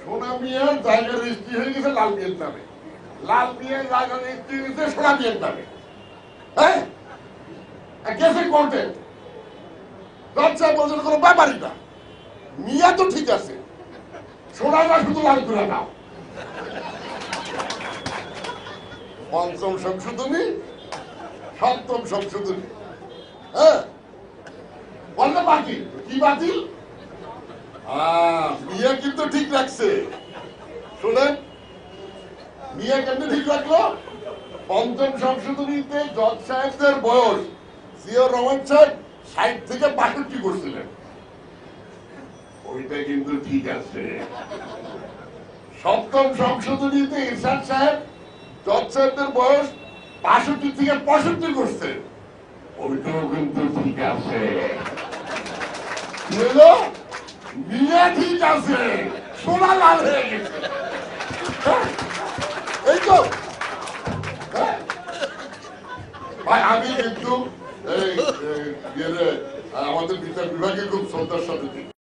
সোনা মিয়ার জায়গা রেজিস্ট্রি হয়ে গেছে লাল মিয়ার নামে, লাল মিয়ার জায়গা রেজিস্ট্রি হয়েছে সোনা মিয়ার নামে। হ্যাঁ, গেছে কোর্টে, জজ সাহেব বলছেন কোনো ব্যাপারই না, মিয়া তো ঠিক আছে, সোনাটা শুধু লাল করে দাও। পঞ্চম সংশোধনী, সপ্তম সংশোধনী, হ্যাঁ বলতে বাতিল। কি বাতিল? মিয়া কিন্তু ঠিক রাখছে। শোনেন, মিয়া কেমনি ঠিক রাখলো? পঞ্চম সংশোধনীতে জজ সাহেবদের বয়স জিয়াউর রহমান সাহেব ৬০ থেকে ৬২ করছিলেন, ওইটা কিন্তু ঠিক আছে। সপ্তম সংশোধনীতে ইরশাদ সাহেব জজ সাহেবদের বয়স ৬২ থেকে ৬৫ করছে, ওইটাও কিন্তু ঠিক আছে। মিয়া ঠিক আছে, সোনা লাল হয়ে গেছে। এই তো ভাই, আমি কিন্তু আমাদের বিচার বিভাগে খুব শ্রদ্ধার সাথে দেখি।